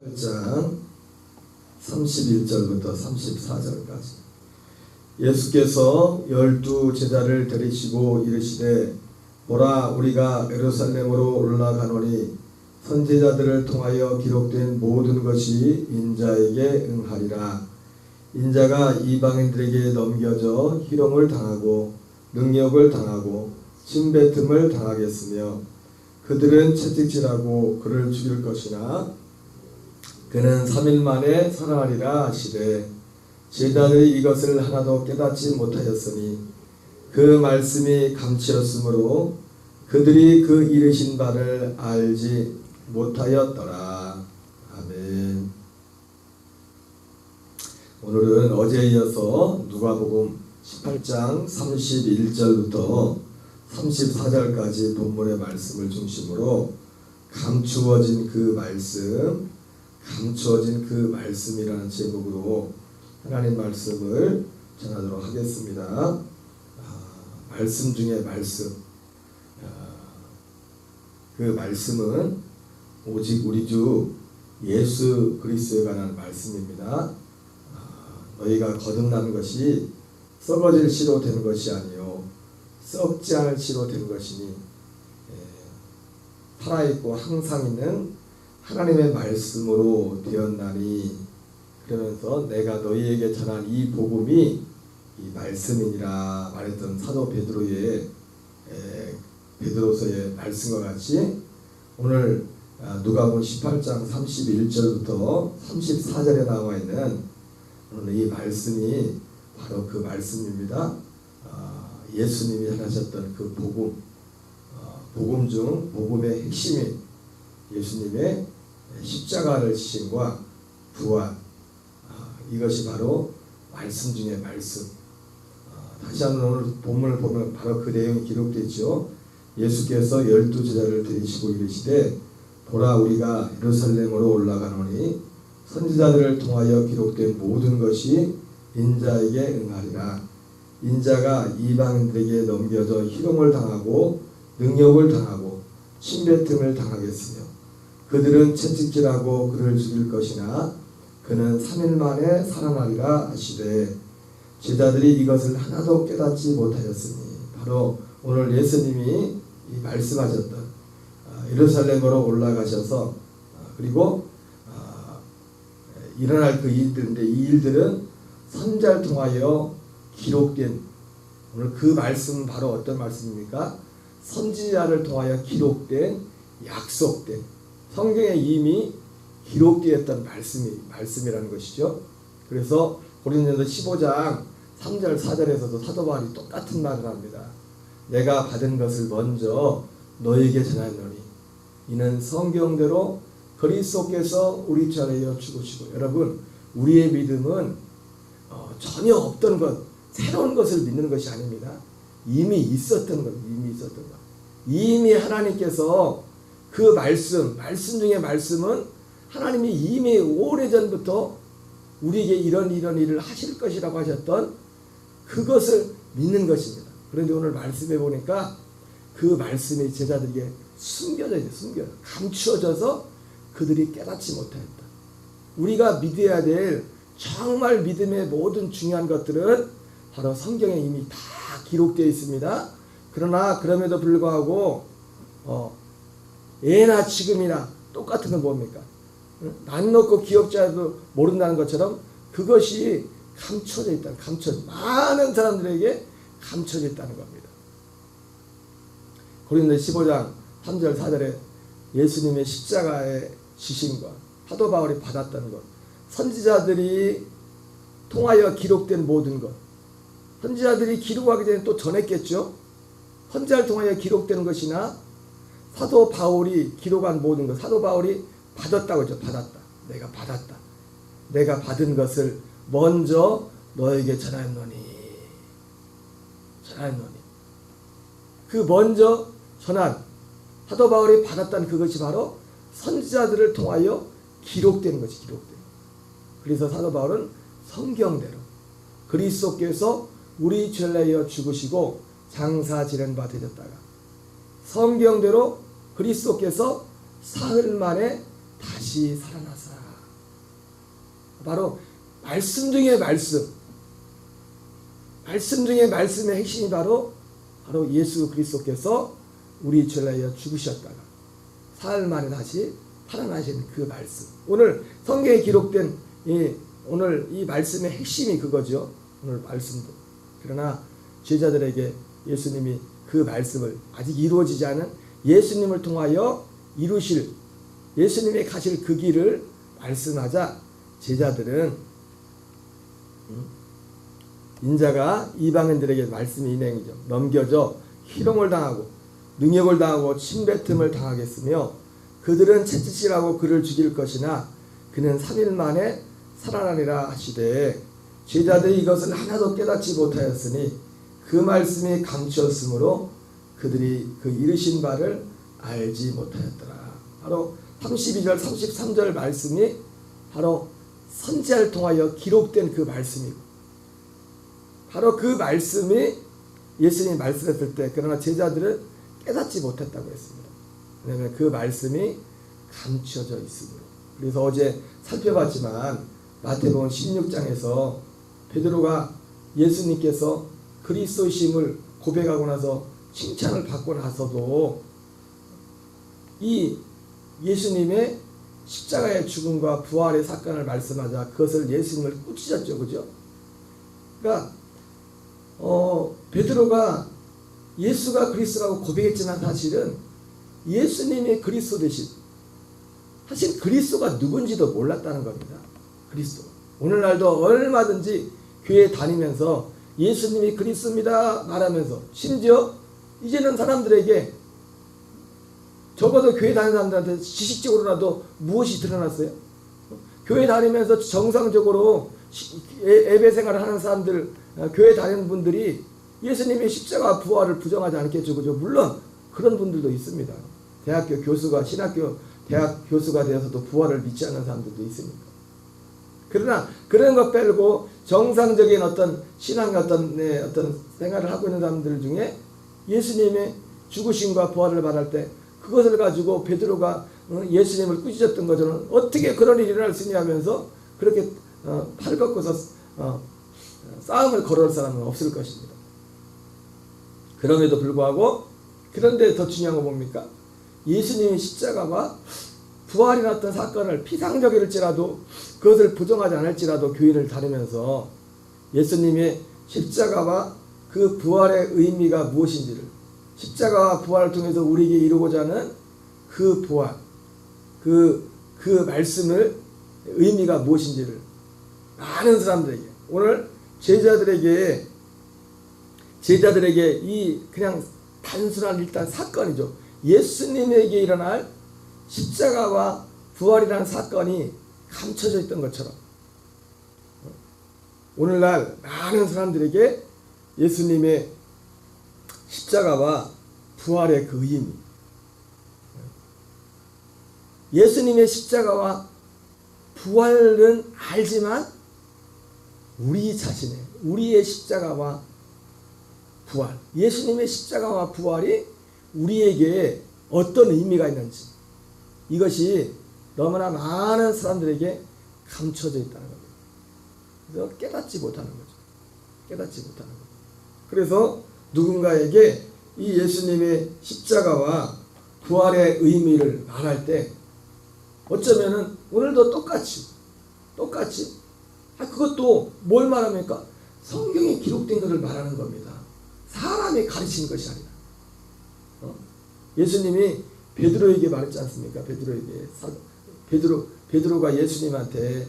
8장 31절부터 34절까지 예수께서 12제자를 데리시고 이르시되 보라 우리가 예루살렘으로 올라가노니 선지자들을 통하여 기록된 모든 것이 인자에게 응하리라. 인자가 이방인들에게 넘겨져 희롱을 당하고 능력을 당하고 침뱉음을 당하겠으며 그들은 채찍질하고 그를 죽일 것이나 그는 3일 만에 살아나리라 하시되 제자들이 이것을 하나도 깨닫지 못하였으니 그 말씀이 감치였으므로 그들이 그 이르신 바를 알지 못하였더라. 아멘. 오늘은 어제에 이어서 누가복음 18장 31절부터 34절까지 본문의 말씀을 중심으로 감추어진 그 말씀이라는 제목으로 하나님 말씀을 전하도록 하겠습니다. 말씀 중에 말씀. 그 말씀은 오직 우리 주 예수 그리스도에 관한 말씀입니다. 너희가 거듭나는 것이 썩어질 씨로 되는 것이 아니요 썩지 않을 씨로 되는 것이니 살아있고 항상 있는 하나님의 말씀으로 되었나니 그러면서 내가 너희에게 전한 이 복음이 이 말씀이니라 말했던 사도 베드로서의 말씀과 같이 오늘 누가복음 18장 31절부터 34절에 나와 있는 오늘 이 말씀이 바로 그 말씀입니다. 예수님이 하셨던 그 복음 중 복음의 핵심이 예수님의 십자가를 지심과 부활, 이것이 바로 말씀 중에 말씀. 다시 한번 오늘 본문을 보면 바로 그 내용이 기록되어 있죠. 예수께서 12제자를 데리시고 이르시되 보라 우리가 예루살렘으로 올라가노니 선지자들을 통하여 기록된 모든 것이 인자에게 응하리라. 인자가 이방인들에게 넘겨져 희롱을 당하고 능력을 당하고 침뱉음을 당하겠으며 그들은 채찍질하고 그를 죽일 것이나 그는 3일 만에 살아나리라 하시되 제자들이 이것을 하나도 깨닫지 못하였으니 바로 오늘 예수님이 이 말씀하셨던 예루살렘으로 올라가셔서 그리고 일어날 그 일들인데 이 일들은 선지자를 통하여 기록된 오늘 그 말씀은 바로 어떤 말씀입니까? 선지자를 통하여 기록된 약속된 성경에 이미 기록되었던 말씀이라는 것이죠. 그래서 고린도전서 15장 3절 4절에서도 사도 바울이 똑같은 말을 합니다. 내가 받은 것을 먼저 너에게 전하노니 이는 성경대로 그리스도께서 우리 전에 죽으시고 여러분 우리의 믿음은 전혀 없던 것 새로운 것을 믿는 것이 아닙니다. 이미 있었던 것. 이미 하나님께서 그 말씀 중에 말씀은 하나님이 이미 오래전부터 우리에게 이런 일을 하실 것이라고 하셨던 그것을 믿는 것입니다. 그런데 오늘 말씀해 보니까 그 말씀이 제자들에게 숨겨져 감추어져서 그들이 깨닫지 못하였다. 우리가 믿어야 될 정말 믿음의 모든 중요한 것들은 바로 성경에 이미 다 기록되어 있습니다. 그러나 그럼에도 불구하고 예나 지금이나 똑같은 건 뭡니까? 난 놓고 기억자도 모른다는 것처럼 그것이 감춰져 있다는 많은 사람들에게 감춰져 있다는 겁니다. 고린도전서 15장 3절 4절에 예수님의 십자가의 지심과 사도 바울이 받았다는 것, 선지자들이 통하여 기록된 모든 것, 선지자들이 기록하기 전에 또 전했겠죠. 선지자를 통하여 기록되는 것이나 사도 바울이 기록한 모든 것, 사도 바울이 받았다고 했죠. 내가 받았다. 내가 받은 것을 먼저 너에게 전하였노니. 그 먼저 전한 사도 바울이 받았다는 그것이 바로 선지자들을 통하여 기록되는 것이 기록돼요. 그래서 사도 바울은 성경대로 그리스도께서 우리 죄를 위하여 죽으시고 장사 지낸 바 되셨다가 성경대로 그리스도께서 사흘 만에 다시 살아나사 바로 말씀 중에 말씀 중에 말씀의 핵심이 바로 예수 그리스도께서 우리 죄를 위하여 죽으셨다가 사흘 만에 다시 살아나신 그 말씀. 오늘 성경에 기록된 오늘 이 말씀의 핵심이 그거죠. 오늘 말씀도. 그러나 제자들에게 예수님이 그 말씀을 아직 이루어지지 않은 예수님을 통하여 이루실 예수님이 가실 그 길을 말씀하자 제자들은 인자가 이방인들에게 말씀이 넘겨져 희롱을 당하고 능욕을 당하고 침뱉음을 당하겠으며 그들은 채찍질하고 그를 죽일 것이나 그는 3일 만에 살아나리라 하시되 제자들이 이것을 하나도 깨닫지 못하였으니 그 말씀이 감추었으므로 그들이 그 이르신 바를 알지 못하였더라. 바로 32절 33절 말씀이 바로 선지자를 통하여 기록된 그 말씀이고 바로 그 말씀이 예수님이 말씀했을 때 그러나 제자들은 깨닫지 못했다고 했습니다. 왜냐하면 그 말씀이 감추어져 있으므로. 그래서 어제 살펴봤지만 마태복음 16장에서 베드로가 예수님께서 그리스도이심을 고백하고 나서 칭찬을 받고 나서도 이 예수님의 십자가의 죽음과 부활의 사건을 말씀하자 그것을 예수님을 꾸짖었죠. 그죠? 그러니까 베드로가 예수가 그리스도라고 고백했지만 사실은 예수님이 그리스도 되신 사실 그리스도가 누군지도 몰랐다는 겁니다. 그리스도. 오늘날도 얼마든지 교회 다니면서 예수님이 그리스도입니다 말하면서 심지어 이제는 사람들에게 적어도 교회 다니는 사람들한테 지식적으로라도 무엇이 드러났어요? 교회 다니면서 정상적으로 예배 생활을 하는 사람들, 교회 다니는 분들이 예수님의 십자가 부활을 부정하지 않겠죠. 그죠? 물론 그런 분들도 있습니다. 대학교 교수가 신학교 대학 교수가 되어서도 부활을 믿지 않는 사람들도 있습니다. 그러나 그런 것 빼고 정상적인 어떤 신앙의 어떤 생활을 하고 있는 사람들 중에 예수님의 죽으심과 부활을 말할 때 그것을 가지고 베드로가 예수님을 꾸짖었던 것처럼 어떻게 그런 일이 일어날 수 있냐 하면서 그렇게 팔 걷고서 싸움을 걸어올 사람은 없을 것입니다. 그럼에도 불구하고 그런데 더 중요한 거 뭡니까? 예수님의 십자가와 부활이 났던 사건을 피상적일지라도 그것을 부정하지 않을지라도 교인을 다루면서 예수님의 십자가와 그 부활의 의미가 무엇인지를 십자가와 부활을 통해서 우리에게 이루고자 하는 그 부활 그 말씀을 의미가 무엇인지를 많은 사람들에게 오늘 제자들에게 이 그냥 단순한 일단 사건이죠. 예수님에게 일어날 십자가와 부활이라는 사건이 감춰져 있던 것처럼 오늘날 많은 사람들에게 예수님의 십자가와 부활의 그 의미 예수님의 십자가와 부활은 알지만 우리의 십자가와 부활 예수님의 십자가와 부활이 우리에게 어떤 의미가 있는지 이것이 너무나 많은 사람들에게 감춰져 있다는 겁니다. 그래서 깨닫지 못하는 거죠. 그래서 누군가에게 이 예수님의 십자가와 부활의 의미를 말할 때 어쩌면은 오늘도 똑같이 그것도 뭘 말합니까? 성경에 기록된 것을 말하는 겁니다. 사람이 가르치는 것이 아니라 예수님이 베드로에게 말했지 않습니까? 베드로가 예수님한테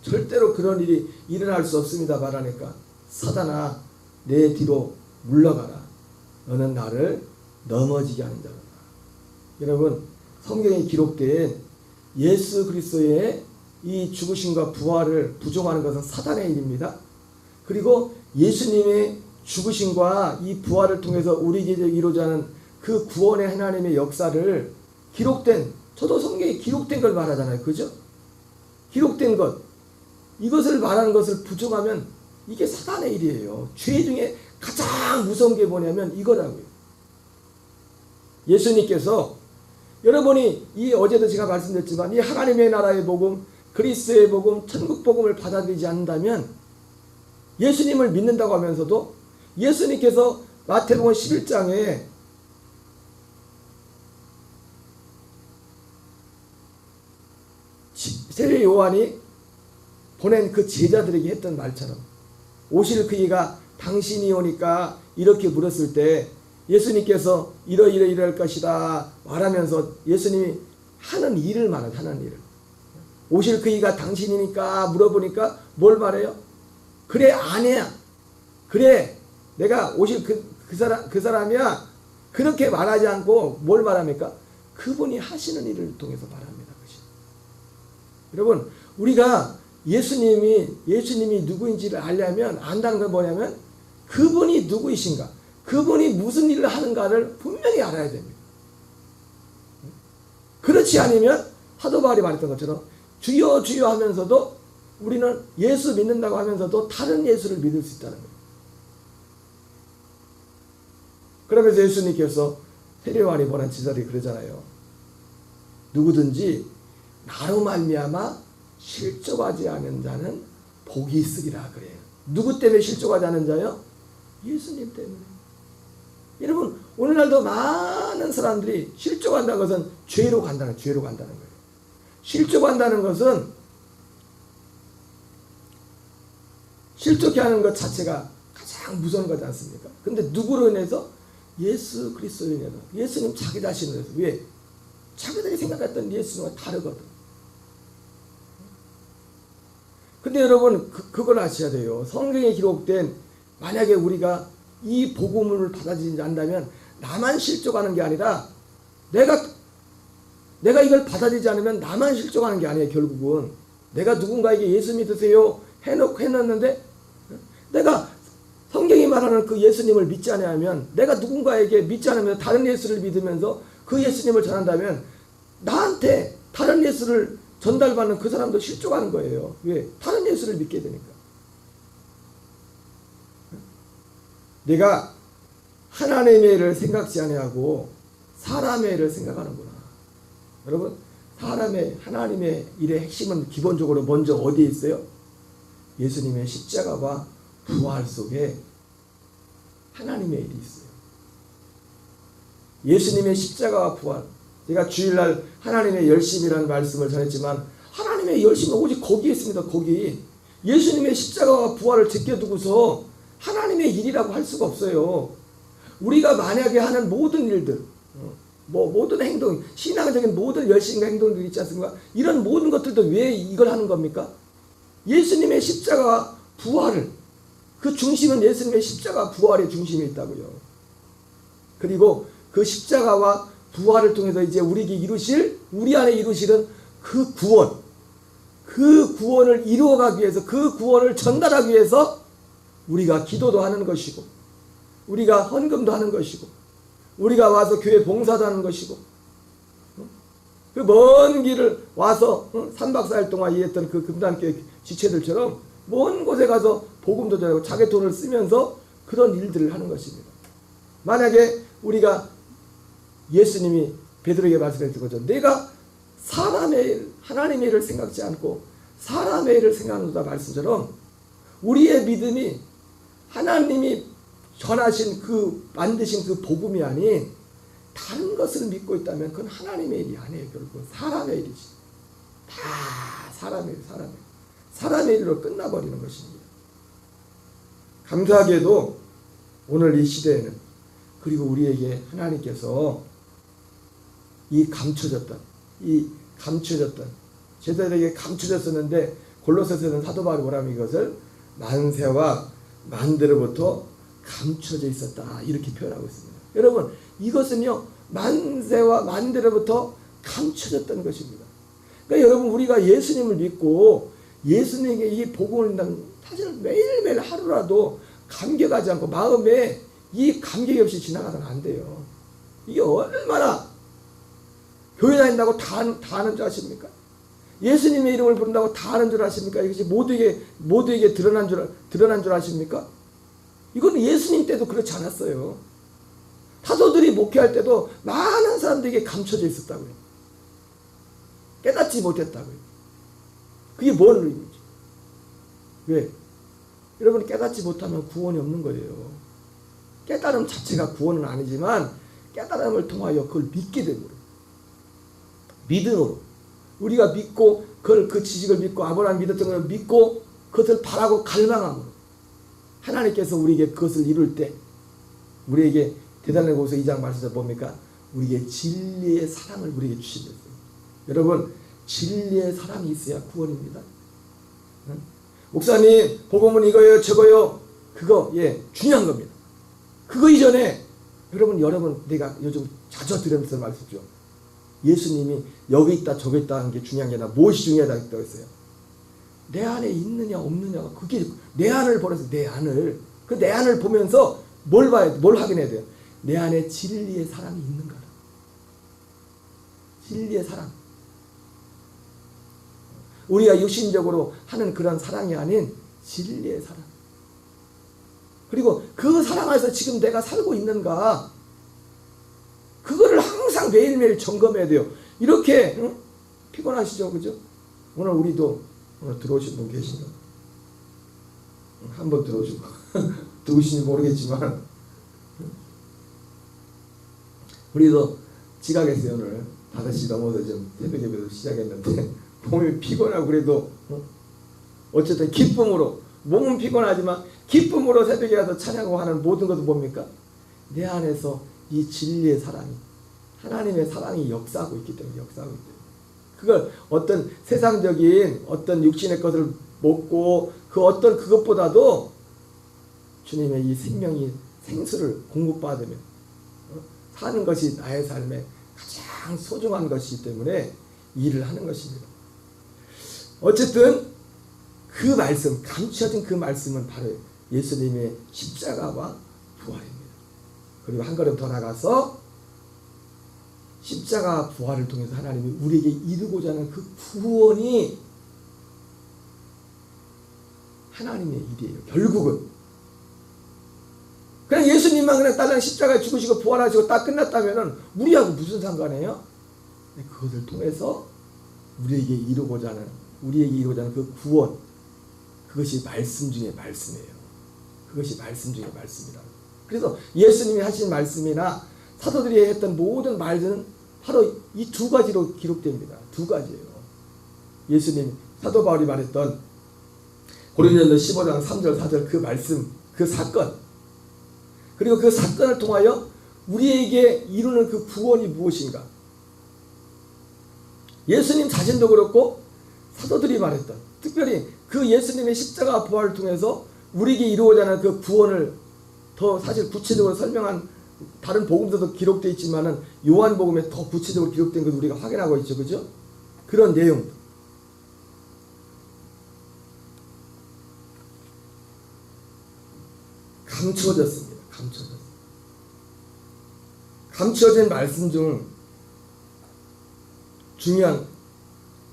절대로 그런 일이 일어날 수 없습니다 말하니까 사단아 내 뒤로 물러가라 너는 나를 넘어지게 하는 자로다. 여러분 성경에 기록된 예수 그리스도의 이 죽으심과 부활을 부정하는 것은 사단의 일입니다. 그리고 예수님의 죽으심과 이 부활을 통해서 우리에게 이루어져 하는 그 구원의 하나님의 역사를 저도 성경에 기록된 걸 말하잖아요. 그죠? 기록된 것 이것을 말하는 것을 부정하면 이게 사단의 일이에요. 죄 중에 가장 무서운 게 뭐냐면 이거라고요. 예수님께서 여러분이 어제도 제가 말씀드렸지만 이 하나님의 나라의 복음 그리스도의 복음, 천국 복음을 받아들이지 않는다면 예수님을 믿는다고 하면서도 예수님께서 마태복음 11장에 세례 요한이 보낸 그 제자들에게 했던 말처럼 오실 그이가 당신이 오니까 이렇게 물었을 때 예수님께서 이러이러할 것이다 말하면서 예수님이 하는 일을 말해요. 하는 일을. 오실 그이가 당신이니까 물어보니까 뭘 말해요? 그래 아니야. 그래 내가 오실 그 사람이야. 그렇게 말하지 않고 뭘 말합니까? 그분이 하시는 일을 통해서 말합니다. 그것이. 여러분 우리가 예수님이 누구인지를 알려면 안다는 건 뭐냐면 그분이 누구이신가, 그분이 무슨 일을 하는가를 분명히 알아야 됩니다. 그렇지 않으면 사도 바울이 말했던 것처럼 주여 주여 하면서도 우리는 예수 믿는다고 하면서도 다른 예수를 믿을 수 있다는 거예요. 그러면서 예수님께서 세례 요한이 보낸 제자들이 그러잖아요. 누구든지 나로 말미암아 실족하지 않은 자는 복이 있으리라 그래요. 누구 때문에 실족하지 않은 자요? 예수님 때문에. 여러분 오늘날도 많은 사람들이 실족한다는 것은 죄로 간다는 거예요. 실족한다는 것은 실족해 하는 것 자체가 가장 무서운 거지 않습니까? 근데 누구로 인해서? 예수 그리스도로 인해서. 예수님 자기 자신으로 해서. 왜? 자기들이 생각했던 예수님과 다르거든. 근데 여러분 그걸 아셔야 돼요. 성경에 기록된 만약에 우리가 이 복음을 받아들이지 않는다면 나만 실족하는 게 아니라 내가 이걸 받아들이지 않으면 나만 실족하는 게 아니에요. 결국은 내가 누군가에게 예수 믿으세요 해놨는데 내가 성경이 말하는 그 예수님을 믿지 않으면 내가 누군가에게 믿지 않으면 다른 예수를 믿으면서 그 예수님을 전한다면 나한테 다른 예수를 전달받는 그 사람도 실족하는 거예요. 왜? 다른 예수를 믿게 되니까. 내가 하나님의 일을 생각지 아니하고 사람의 일을 생각하는구나. 여러분 하나님의 일의 핵심은 기본적으로 먼저 어디에 있어요? 예수님의 십자가와 부활 속에 하나님의 일이 있어요. 예수님의 십자가와 부활. 제가 주일날 하나님의 열심이라는 말씀을 전했지만 하나님의 열심은 오직 거기에 있습니다. 거기. 예수님의 십자가와 부활을 제껴두고서 하나님의 일이라고 할 수가 없어요. 우리가 만약에 하는 모든 일들, 모든 행동, 신앙적인 모든 열심과 행동들이 있지 않습니까? 이런 모든 것들도 왜 이걸 하는 겁니까? 예수님의 십자가와 부활을, 그 중심은 예수님의 십자가와 부활의 중심에 있다고요. 그리고 그 십자가와 부활을 통해서 이제 우리 안에 이루실은 그 구원을 이루어가기 위해서, 그 구원을 전달하기 위해서 우리가 기도도 하는 것이고, 우리가 헌금도 하는 것이고, 우리가 와서 교회 봉사도 하는 것이고, 그 먼 길을 와서 3박 4일 동안 일했던 그 금단교회 지체들처럼 먼 곳에 가서 복음도 전하고 자기 돈을 쓰면서 그런 일들을 하는 것입니다. 만약에 우리가 예수님이 베드로에게 말씀했던 거죠. 내가 사람의 일, 하나님의 일을 생각지 않고 사람의 일을 생각한다 말씀처럼 우리의 믿음이 하나님이 전하신 만드신 그 복음이 아닌 다른 것을 믿고 있다면 그건 하나님의 일이 아니에요. 결국은 사람의 일이지. 다 사람의 일로 끝나버리는 것입니다. 감사하게도 오늘 이 시대에는, 그리고 우리에게 하나님께서 감춰졌던 제자들에게 감춰졌었는데 골로새서는 사도 바울이 뭐라면 이것을 만세와 만대로부터 감춰져 있었다 이렇게 표현하고 있습니다. 여러분 이것은요 만세와 만대로부터 감춰졌던 것입니다. 그러니까 여러분 우리가 예수님을 믿고 예수님에게 이 복음을 듣는 사실 매일매일 하루라도 감격하지 않고 마음에 이 감격이 없이 지나가서는 안 돼요. 이게 얼마나 교회 다닌다고 다 아는 줄 아십니까? 예수님의 이름을 부른다고 다 아는 줄 아십니까? 이것이 모두에게 드러난 줄 아십니까? 이건 예수님 때도 그렇지 않았어요. 사도들이 목회할 때도 많은 사람들에게 감춰져 있었다고요. 깨닫지 못했다고요. 그게 뭔 의미지? 왜? 여러분 깨닫지 못하면 구원이 없는 거예요. 깨달음 자체가 구원은 아니지만 깨달음을 통하여 그걸 믿게 됨으로, 믿음으로 우리가 믿고 그걸 그 지식을 믿고 아브라함 믿었던 걸 믿고 그것을 바라고 갈망함으로 하나님께서 우리에게 그것을 이룰 때 우리에게 데살로니가후서 2장 말씀에서 뭡니까? 우리에게 진리의 사랑을 우리에게 주신다. 여러분 진리의 사랑이 있어야 구원입니다. 응? 목사님 복음은 이거예요 저거요 그거 중요한 겁니다. 그거 이전에 여러분 내가 요즘 자주 드리면서 말씀드려. 예수님이 여기 있다 저기 있다 하는 게 중요한 게 아니라 무엇이 중요하다고 했어요. 내 안에 있느냐 없느냐가 그게 내 안을 보면서 내 안을 보면서 뭘 확인해야 돼요? 내 안에 진리의 사랑이 있는가? 진리의 사랑. 우리가 육신적으로 하는 그런 사랑이 아닌 진리의 사랑. 그리고 그 사랑 안에서 지금 내가 살고 있는가? 그거를 항상 매일매일 점검해야 돼요. 이렇게 피곤하시죠? 그죠? 오늘 들어오신 분 계신가? 한번 들어오시고 누구신지 모르겠지만 우리도 지각했어요. 오늘 5시 넘어서 좀 새벽 예배도 시작했는데 몸이 피곤하고 그래도 어쨌든 기쁨으로 몸은 피곤하지만 기쁨으로 새벽에 가서 찬양하고 하는 모든 것은 뭡니까? 내 안에서 이 진리의 사랑이 하나님의 사랑이 역사하고 있기 때문에 그걸 어떤 세상적인 어떤 육신의 것을 먹고 그 어떤 그것보다도 주님의 이 생수를 공급받으면 사는 것이 나의 삶의 가장 소중한 것이기 때문에 일을 하는 것입니다. 어쨌든 그 말씀, 감추어진 그 말씀은 바로 예수님의 십자가와 부활입니다. 그리고 한 걸음 더 나가서 십자가 부활을 통해서 하나님이 우리에게 이루고자 하는 그 구원이 하나님의 일이에요. 결국은 그냥 예수님만 그냥 딸랑 십자가에 죽으시고 부활하시고 딱 끝났다면은 우리하고 무슨 상관이에요? 그것을 통해서 우리에게 이루고자 하는 그 구원, 그것이 말씀 중에 말씀이에요. 그것이 말씀 중에 말씀이다. 그래서 예수님이 하신 말씀이나 사도들이 했던 모든 말들은 바로 이 두 가지로 기록됩니다. 두 가지예요. 예수님 사도 바울이 말했던 고린도전서 15장 3절 4절 그 말씀, 그 사건, 그리고 그 사건을 통하여 우리에게 이루는 그 구원이 무엇인가? 예수님 자신도 그렇고 사도들이 말했던, 특별히 그 예수님의 십자가 부활을 통해서 우리에게 이루고자 하는 그 구원을 더 사실 구체적으로 설명한 다른 복음서도 기록되어 있지만은 요한복음에 더 구체적으로 기록된 것을 우리가 확인하고 있죠. 그죠? 그런 내용. 감추어졌습니다. 감추어진 말씀 중 중요한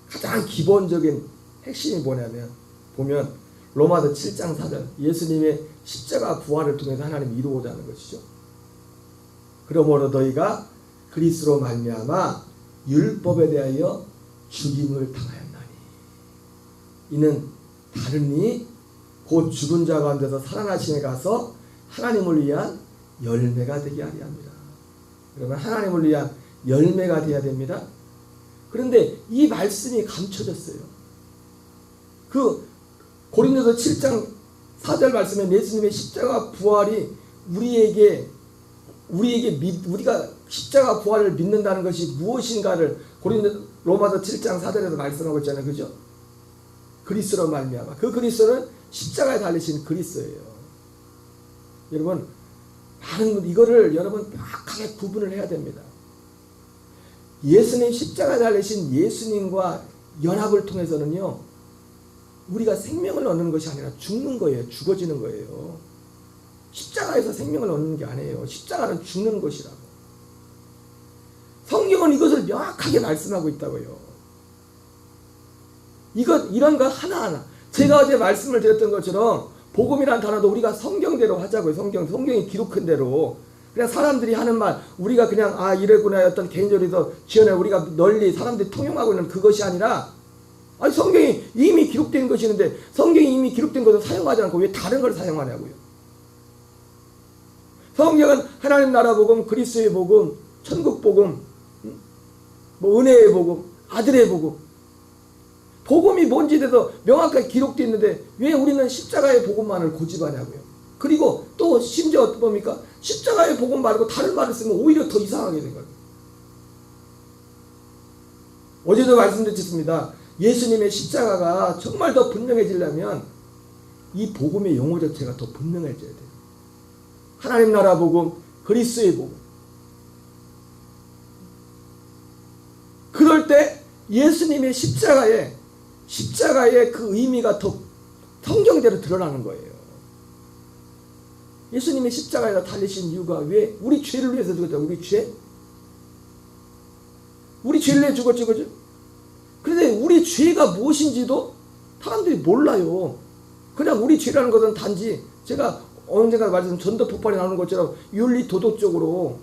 가장 기본적인 핵심이 뭐냐면 보면 로마서 7장 4절 예수님의 십자가 부활을 통해서 하나님이 이루고자 하는 것이죠. 그러므로 너희가 그리스도로 말미암아 율법에 대하여 죽임을 당하였나니 이는 다름이 곧 죽은 자 가운데서 살아나심에 가서 하나님을 위한 열매가 되게 하려 합니다. 그러면 하나님을 위한 열매가 되어야 됩니다. 그런데 이 말씀이 감춰졌어요. 그 고린도서 7장 4절 말씀에 예수님의 십자가 부활이 우리가 십자가 부활을 믿는다는 것이 무엇인가를 로마서 7장 4절에서 말씀하고 있잖아요. 그죠? 그리스도로 말미암아. 그 그리스도는 십자가에 달리신 그리스도예요. 여러분 이거를 여러분 명확하게 구분을 해야 됩니다. 예수님 십자가에 달리신 예수님과 연합을 통해서는요 우리가 생명을 얻는 것이 아니라 죽는 거예요. 죽어지는 거예요. 십자가에서 생명을 얻는 게 아니에요. 십자가는 죽는 것이라고. 성경은 이것을 명확하게 말씀하고 있다고요. 이런 거 하나하나. 제가 어제 말씀을 드렸던 것처럼 복음이라는 단어도 우리가 성경대로 하자고요. 성경이 기록한 대로. 그냥 사람들이 하는 말, 우리가 그냥 이래구나 어떤 개인적으로 지어내 우리가 널리 사람들이 통용하고 있는 그것이 아니라 아니 성경이 이미 기록된 것이 있는데 성경이 이미 기록된 것을 사용하지 않고 왜 다른 걸 사용하냐고요. 성경은 하나님 나라 복음, 그리스도의 복음, 천국 복음, 뭐 은혜의 복음, 아들의 복음, 복음이 뭔지 대해서 명확하게 기록되어 있는데 왜 우리는 십자가의 복음만을 고집하냐고요. 그리고 또 심지어 어떤 겁니까? 십자가의 복음 말고 다른 말을 쓰면 오히려 더 이상하게 된 거예요. 어제도 말씀드렸습니다. 예수님의 십자가가 정말 더 분명해지려면 이 복음의 용어 자체가 더 분명해져야 돼요. 하나님 나라 복음, 그리스도의 복음. 그럴 때 예수님의 십자가의 그 의미가 더 성경대로 드러나는 거예요. 예수님의 십자가에다 달리신 이유가 왜? 우리 죄를 위해서 죽었죠. 우리 죄를 위해 죽었죠. 그죠? 그런데 우리 죄가 무엇인지도 사람들이 몰라요. 그냥 우리 죄라는 것은 단지 제가 언젠가 말했던 전도 폭발이 나오는 것처럼 윤리 도덕적으로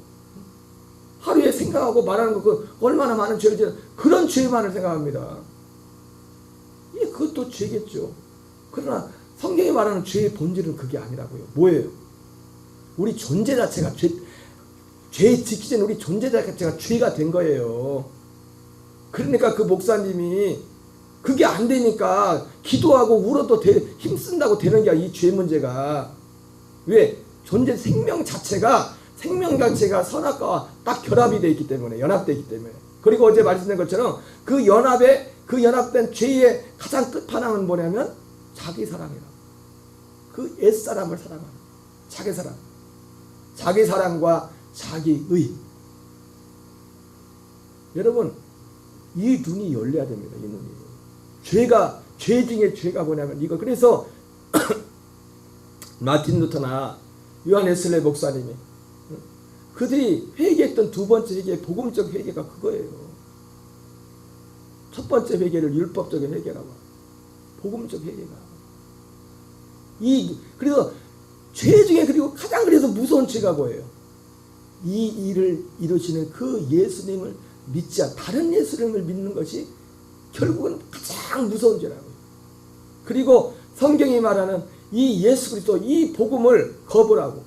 하루에 생각하고 말하는 거 그 얼마나 많은 죄를 지은 그런 죄만을 생각합니다. 그것도 죄겠죠. 그러나 성경이 말하는 죄의 본질은 그게 아니라고요. 뭐예요? 우리 존재 자체가 죄 짓기 전에 우리 존재 자체가 죄가 된 거예요. 그러니까 그 목사님이 그게 안 되니까 기도하고 울어도 힘쓴다고 되는 게 이 죄 문제가. 왜? 존재 생명 자체가 선악과와 딱 결합이 되어 있기 때문에, 연합되어 있기 때문에. 그리고 어제 말씀드린 것처럼 그 연합된 죄의 가장 끝판왕은 뭐냐면 자기 사랑이라고. 그 옛사람을 사랑하는 자기 사랑. 자기 사랑과 자기의. 여러분, 이 눈이 열려야 됩니다. 이 눈이. 죄 중에 죄가 뭐냐면 이거. 그래서 마틴 루터나 요한 웨슬레 목사님이 그들이 회개했던 두 번째 회개, 복음적 회개가 그거예요. 첫 번째 회개를 율법적인 회개라고. 복음적 회개가. 그래서 죄 중에 그리고 가장 그래서 무서운 죄가 뭐예요? 이 일을 이루시는 그 예수님을 믿지 않는 다른 예수님을 믿는 것이 결국은 가장 무서운 죄라고요. 그리고 성경이 말하는 이 예수 그리스도 이 복음을 거부하고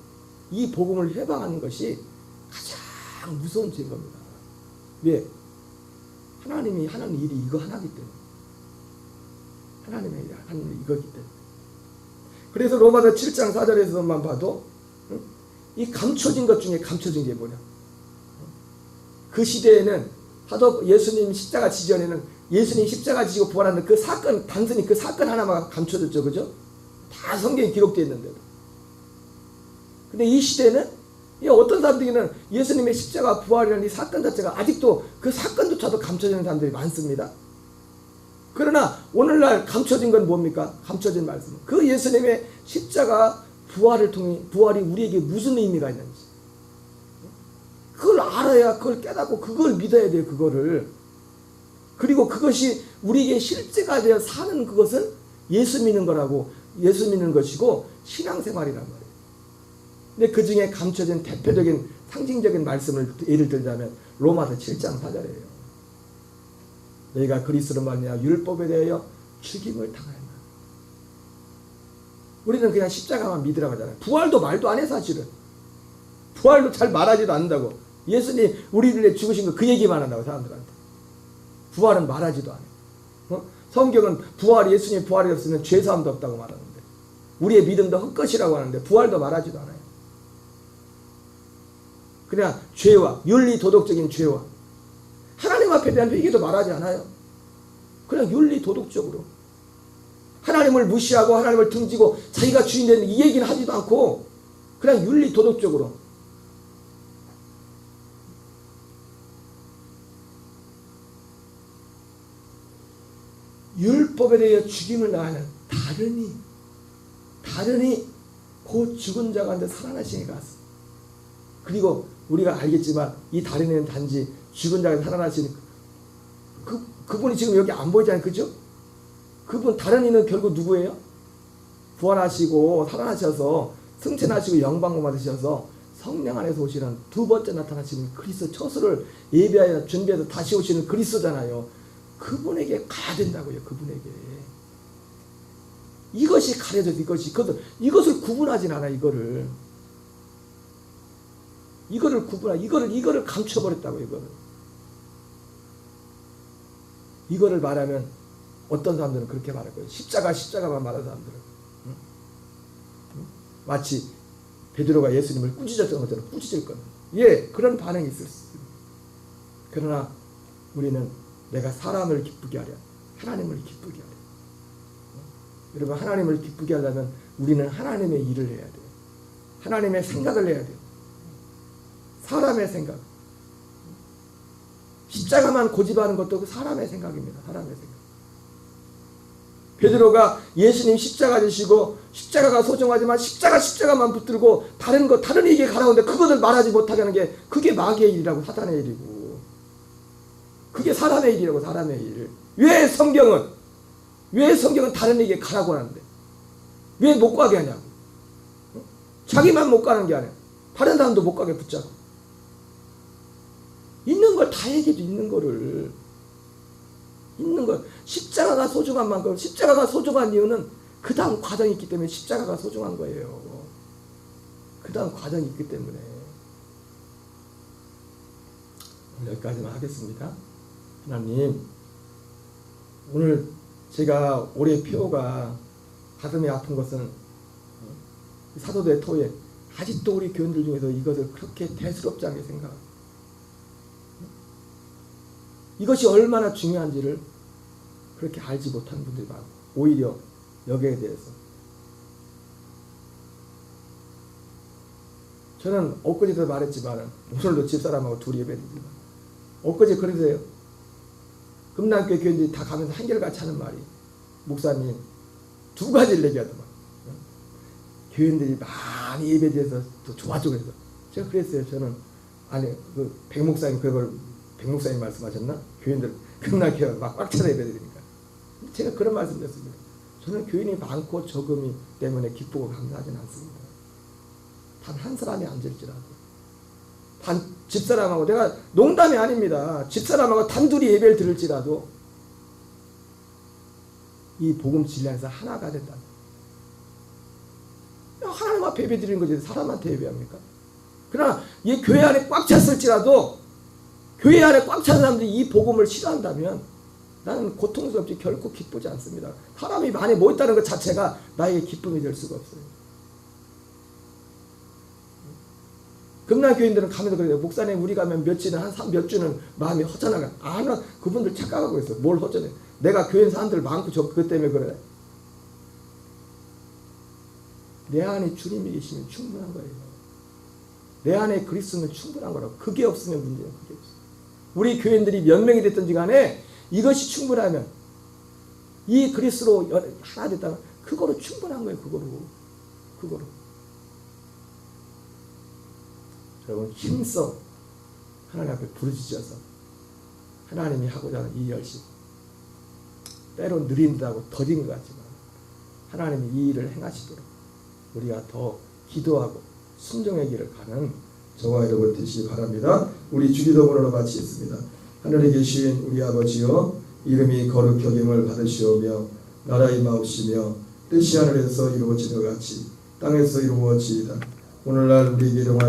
이 복음을 회방하는 것이 가장 무서운 죄인 겁니다. 왜? 하나님이 하는 일이 이거 하나이기 때문에. 하나님의 일이 하는 일이 이거기 때문에. 그래서 로마서 7장 4절에서만 봐도 이 감춰진 것 중에 감춰진 게 뭐냐? 그 시대에는 하도 예수님 십자가 지기 전에는 예수님 십자가 지고 부활하는 그 사건, 단순히 그 사건 하나만 감춰졌죠. 그죠? 다 성경에 기록되어 있는데도. 근데 이 시대는 어떤 사람들에게는 예수님의 십자가 부활이라는 이 사건 자체가 아직도 그 사건조차도 감춰지는 사람들이 많습니다. 그러나 오늘날 감춰진 건 뭡니까? 감춰진 말씀. 그 예수님의 십자가 부활이 우리에게 무슨 의미가 있는지. 그걸 알아야 그걸 깨닫고 그걸 믿어야 돼요. 그거를. 그리고 그것이 우리에게 실제가 되어 사는 그것은 예수 믿는 거라고. 예수 믿는 것이고 신앙생활이란 말이에요. 근데 그 중에 감춰진 대표적인 상징적인 말씀을 예를 들자면 로마서 7장 4절이에요. 너희가 그리스도로 말미암아 율법에 대하여 죽임을 당하였나. 우리는 그냥 십자가만 믿으라고 하잖아요. 부활도 말도 안 해 사실은. 부활도 잘 말하지도 않는다고. 예수님 우리를 죽으신 거 그 얘기만 한다고 사람들한테. 부활은 말하지도 않아요. 성경은 예수님 부활이 없으면 죄사함도 없다고 말하는데 우리의 믿음도 헛것이라고 하는데 부활도 말하지도 않아요. 그냥 죄와 윤리 도덕적인 죄와 하나님 앞에 대한 회개도 말하지 않아요. 그냥 윤리 도덕적으로 하나님을 무시하고 하나님을 등지고 자기가 주인 되는 이 얘기는 하지도 않고 그냥 윤리 도덕적으로 율법에 대해 죽임을 당하는 다른이 곧 죽은 자 가운데 살아나시니 갔어. 그리고 우리가 알겠지만 이 다른이는 단지 죽은 자가 살아나시는 그분이 지금 여기 안 보이잖아요. 그죠? 그분 다른이는 결국 누구예요? 부활하시고 살아나셔서 승천하시고 영광을 받으셔서 성령 안에서 오시는 두 번째 나타나시는 그리스도 처소를 예비하여 준비해서 다시 오시는 그리스도잖아요. 그분에게 가야 된다고요. 그분에게. 이것이 가려져서 이것을 구분하진 않아. 이거를 이거를 감춰버렸다고. 이거를 말하면 어떤 사람들은 그렇게 말할 거예요. 십자가만 말하는 사람들은. 마치 베드로가 예수님을 꾸짖었던 것처럼 꾸짖을 거는. 예, 그런 반응이 있을 수 있습니다. 그러나 우리는 내가 사람을 기쁘게 하려 하나님을 기쁘게 하려. 여러분, 하나님을 기쁘게 하려면 우리는 하나님의 일을 해야 돼요. 하나님의 생각을 해야 돼요. 사람의 생각. 십자가만 고집하는 것도 사람의 생각입니다. 사람의 생각. 베드로가 예수님 십자가 지시고 십자가가 소중하지만 십자가만 붙들고 다른 얘기에 가라오는데 그것을 말하지 못하게 하는 게 그게 마귀의 일이라고, 사탄의 일이고, 그게 사람의 일이라고. 사람의 일. 왜 성경은 다른 얘기에 가라고 하는데 왜 못 가게 하냐고. 자기만 못 가는 게 아니야. 다른 사람도 못 가게 붙잡고. 있는 걸 다 얘기해줘. 있는 걸. 십자가가 소중한 만큼, 십자가가 소중한 이유는 그 다음 과정이 있기 때문에 십자가가 소중한 거예요. 그 다음 과정이 있기 때문에. 여기까지만 하겠습니다. 하나님, 오늘 제가 올해 표가 가슴이 아픈 것은 사도들의 토에 아직도 우리 교인들 중에서 이것을 그렇게 대수롭지 않게 생각합니다. 이것이 얼마나 중요한지를 그렇게 알지 못하는 분들이 많고, 오히려 여기에 대해서 저는 엊그제도 말했지만 오늘도 집사람하고 둘이 예배드리지만 엊그제 그러세요. 금남교회 교인들이 다 가면서 한결같이 하는 말이, 목사님 두 가지를 얘기하더만. 교인들이 많이 예배드려서 더 좋아져. 그래서 제가 그랬어요. 저는 아니 백목사님 그걸 백목사님 말씀하셨나? 교인들 금남교회 막 꽉 차서 예배드리니까 제가 그런 말씀드렸습니다. 저는 교인이 많고 적음이 때문에 기쁘고 감사하지는 않습니다. 단 한 사람이 앉을지라도, 단 집사람하고, 내가 농담이 아닙니다. 집사람하고 단둘이 예배를 들을지라도 이 복음 진리 안에서 하나가 된다. 하나님 앞에 예배 드리는 거지 사람한테 예배합니까? 그러나 이 교회 안에 꽉 찼을지라도, 교회 안에 꽉 찬 사람들이 이 복음을 싫어한다면 나는 고통스럽지 결코 기쁘지 않습니다. 사람이 많이 모였다는 것 자체가 나에게 기쁨이 될 수가 없어요. 금남교인들은 가면서 그래요. 목사님 우리 가면 몇 주는 마음이 허전하가. 나 그분들 착각하고 있어. 뭘 허전해. 내가 교인 사람들 많고 그것 때문에 그래. 내 안에 주님이 계시면 충분한 거예요. 내 안에 그리스도는 충분한 거라고. 그게 없으면 문제예요. 그게 없어. 우리 교인들이 몇 명이 됐든지 간에 이것이 충분하면, 이 그리스도로 하나 됐다면 그거로 충분한 거예요. 그거로. 여러분, 힘써 하나님 앞에 부르짖어서 하나님이 하고자 하는 이 열심, 때론 느린다고 더딘 것 같지만 하나님이 이 일을 행하시도록 우리가 더 기도하고 순종의 길을 가는 저와 여러분 되시기 바랍니다. 우리 주기도문으로 마치겠습니다. 하늘에 계신 우리 아버지여, 이름이 거룩히 여김을 받으시오며 나라 임하옵시며 뜻이 하늘에서 이루어지는 것 같이 땅에서 이루어지이다. 오늘날 우리에게